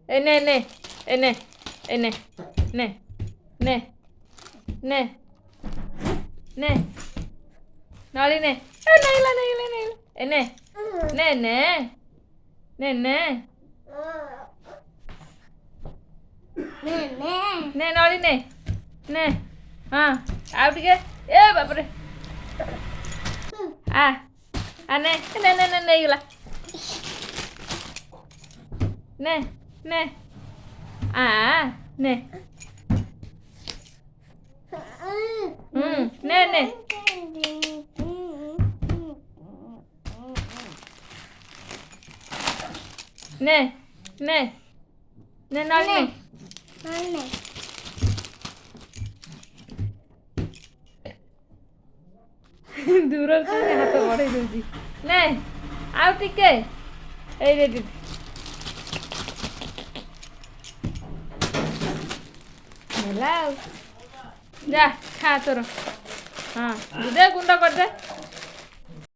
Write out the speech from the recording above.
ଏନେ ଏନେ ଏନେ ଏନେ ନେ ନେ ନେ ନେ ନଳି ନେ ନେଇଲା ନେଇଲା ନେଇଲା ଏନେ ନେ ନେ ନେ ନେ ନେ ନଳି ନେ ନେ ହଁ ଆଉ ଟିକେ ଏ ବାପରେ ଆ ଆ ନେ ନେ ନେ ନେ ନେଇଗଲା ନେ ନେ ଆ ନେ ନେ ନେ ନେ ନେ ନେ ନଳି ନେ ଦୂରରୁ ହାତ ବଢ଼େଇ ଦେଉଛି ନେ ଆଉ ଟିକେ ଏଇ ଦିଦି ହେଲା ଆଉ ଯା ଖା ତୋର ହଁ ଦେ ଗୁଣ୍ଡ କରିଦେ